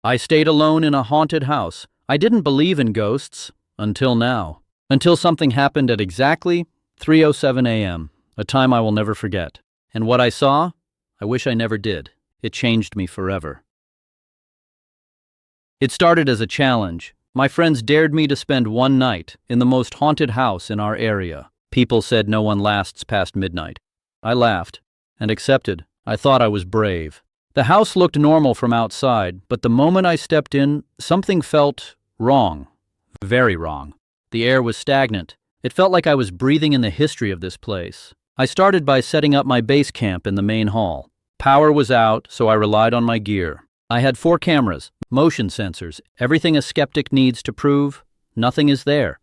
I stayed alone in a haunted house. I didn't believe in ghosts until now. Until something happened at exactly 3:07 a.m., a time I will never forget. And what I saw, I wish I never did. It changed me forever. It started as a challenge. My friends dared me to spend one night in the most haunted house in our area. People said no one lasts past midnight. I laughed and accepted. I thought I was brave. The house looked normal from outside, but the moment I stepped in, something felt wrong. Very wrong. The air was stagnant. It felt like I was breathing in the history of this place. I started by setting up my base camp in the main hall. Power was out, so I relied on my gear. I had 4 cameras, motion sensors, everything a skeptic needs to prove nothing is there.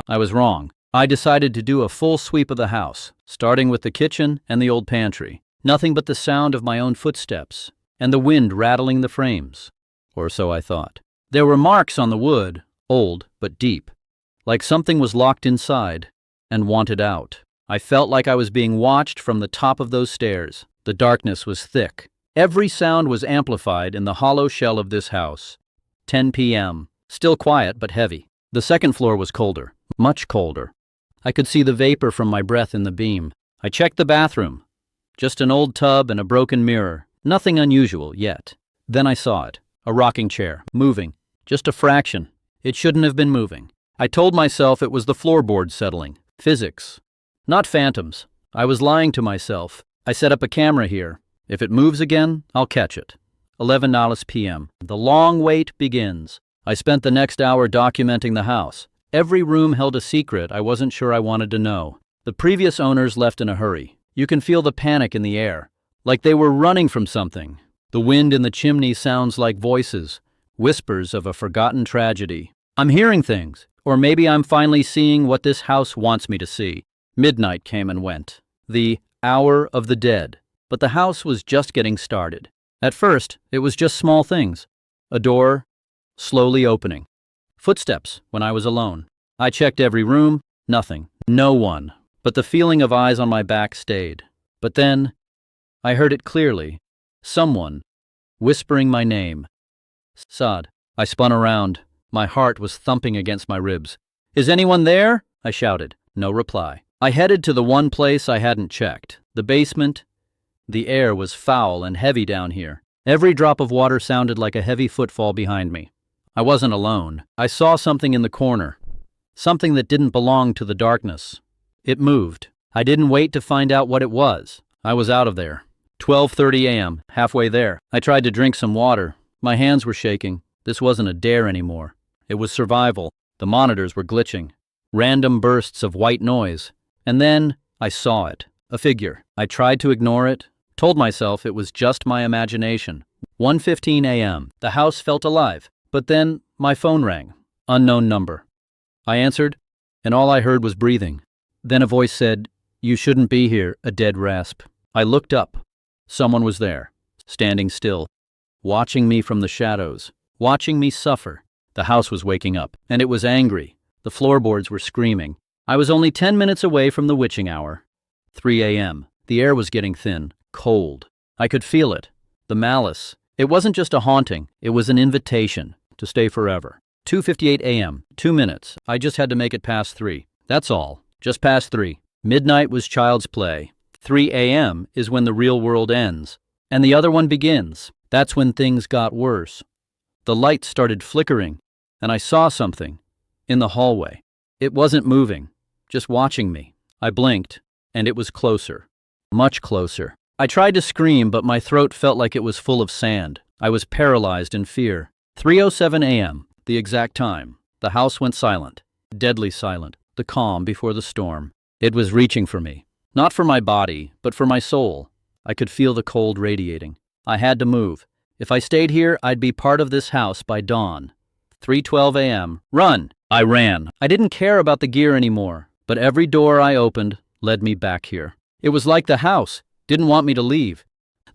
I was wrong. I decided to do a full sweep of the house, starting with the kitchen and the old pantry. Nothing but the sound of my own footsteps and the wind rattling the frames. Or so I thought. There were marks on the wood, old but deep, like something was locked inside and wanted out. I felt like I was being watched from the top of those stairs. The darkness was thick. Every sound was amplified in the hollow shell of this house. 10 p.m. Still quiet but heavy. The second floor was colder, much colder. I could see the vapor from my breath in the beam. I checked the bathroom. Just an old tub and a broken mirror. Nothing unusual yet. Then I saw it. A rocking chair, moving. Just a fraction. It shouldn't have been moving. I told myself it was the floorboards settling. Physics. Not phantoms. I was lying to myself. I set up a camera here. If it moves again, I'll catch it. 11 p.m. The long wait begins. I spent the next hour documenting the house. Every room held a secret I wasn't sure I wanted to know. The previous owners left in a hurry. You can feel the panic in the air, like they were running from something. The wind in the chimney sounds like voices, whispers of a forgotten tragedy. I'm hearing things, or maybe I'm finally seeing what this house wants me to see. Midnight came and went. The hour of the dead. But the house was just getting started. At first, it was just small things. A door slowly opening. Footsteps when I was alone. I checked every room, nothing, no one. But the feeling of eyes on my back stayed. But then, I heard it clearly. Someone whispering my name. Saad. I spun around. My heart was thumping against my ribs. Is anyone there? I shouted. No reply. I headed to the one place I hadn't checked. The basement. The air was foul and heavy down here. Every drop of water sounded like a heavy footfall behind me. I wasn't alone. I saw something in the corner. Something that didn't belong to the darkness. It moved. I didn't wait to find out what it was. I was out of there. 12:30 a.m., halfway there. I tried to drink some water. My hands were shaking. This wasn't a dare anymore. It was survival. The monitors were glitching. Random bursts of white noise. And then I saw it. A figure. I tried to ignore it. Told myself it was just my imagination. 1:15 a.m. The house felt alive. But then my phone rang. Unknown number. I answered, and all I heard was breathing. Then a voice said, "You shouldn't be here," a dead rasp. I looked up. Someone was there, standing still, watching me from the shadows, watching me suffer. The house was waking up, and it was angry. The floorboards were screaming. I was only 10 minutes away from the witching hour. 3 a.m. The air was getting thin, cold. I could feel it. The malice. It wasn't just a haunting, it was an invitation to stay forever. 2:58 a.m. 2 minutes. I just had to make it past 3. That's all. Just past 3. Midnight was child's play. 3 a.m. is when the real world ends. And the other one begins. That's when things got worse. The lights started flickering, and I saw something in the hallway. It wasn't moving, just watching me. I blinked, and it was closer. Much closer. I tried to scream, but my throat felt like it was full of sand. I was paralyzed in fear. 3:07 a.m., the exact time. The house went silent. Deadly silent. The calm before the storm. It was reaching for me. Not for my body, but for my soul. I could feel the cold radiating. I had to move. If I stayed here, I'd be part of this house by dawn. 3:12 a.m. Run! I ran. I didn't care about the gear anymore, but every door I opened led me back here. It was like the house didn't want me to leave.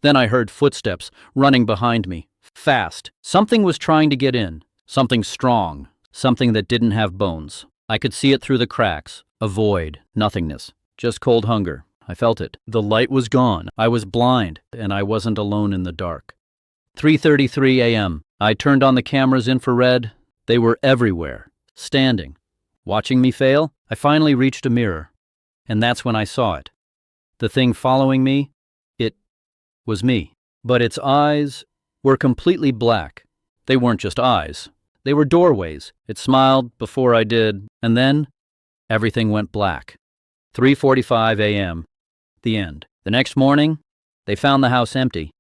Then I heard footsteps running behind me. Fast. Something was trying to get in. Something strong. Something that didn't have bones. I could see it through the cracks. A void. Nothingness. Just cold hunger. I felt it. The light was gone. I was blind, and I wasn't alone in the dark. 3:33 a.m. I turned on the camera's infrared. They were everywhere, standing, watching me fail. I finally reached a mirror, and that's when I saw it. The thing following me, it was me. But its eyes were completely black. They weren't just eyes. They were doorways. It smiled before I did, and then everything went black. 3:45 a.m. The end. The next morning, they found the house empty,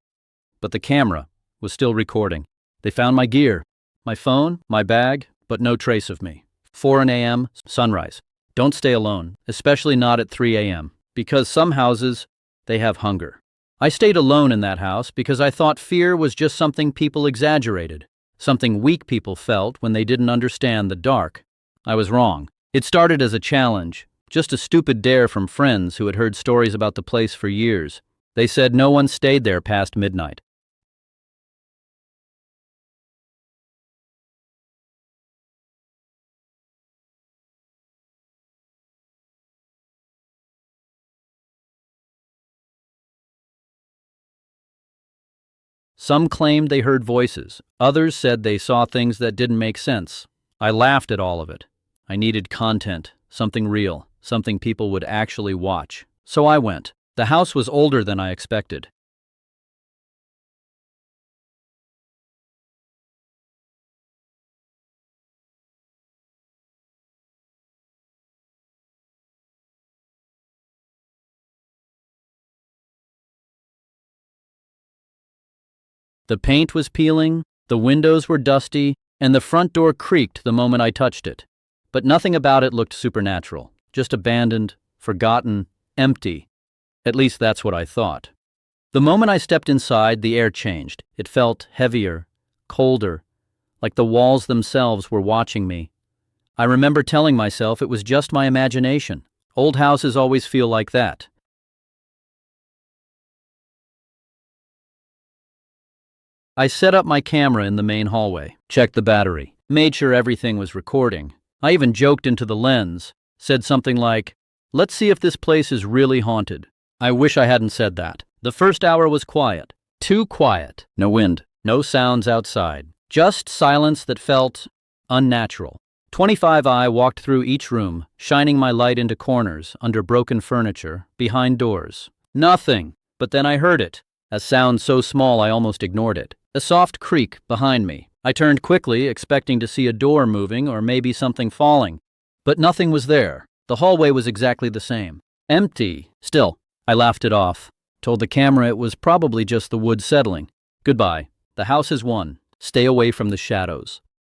but the camera was still recording. They found my gear, my phone, my bag, but no trace of me. 4 a.m. sunrise. Don't stay alone, especially not at 3 a.m., because some houses, they have hunger. I stayed alone in that house because I thought fear was just something people exaggerated, something weak people felt when they didn't understand the dark. I was wrong. It started as a challenge, just a stupid dare from friends who had heard stories about the place for years. They said no one stayed there past midnight. Some claimed they heard voices. Others said they saw things that didn't make sense. I laughed at all of it. I needed content, something real, something people would actually watch. So I went. The house was older than I expected. The paint was peeling, the windows were dusty, and the front door creaked the moment I touched it. But nothing about it looked supernatural, just abandoned, forgotten, empty. At least that's what I thought. The moment I stepped inside, the air changed. It felt heavier, colder, like the walls themselves were watching me. I remember telling myself it was just my imagination. Old houses always feel like that. I set up my camera in the main hallway, checked the battery, made sure everything was recording. I even joked into the lens, said something like, "Let's see if this place is really haunted." I wish I hadn't said that. The first hour was quiet. Too quiet. No wind, no sounds outside. Just silence that felt unnatural. 25I walked through each room, shining my light into corners, under broken furniture, behind doors. Nothing. But then I heard it. A sound so small I almost ignored it. A soft creak behind me. I turned quickly, expecting to see a door moving or maybe something falling. But nothing was there. The hallway was exactly the same. Empty. Still, I laughed it off. Told the camera it was probably just the wood settling. Goodbye. The house is won. Stay away from the shadows.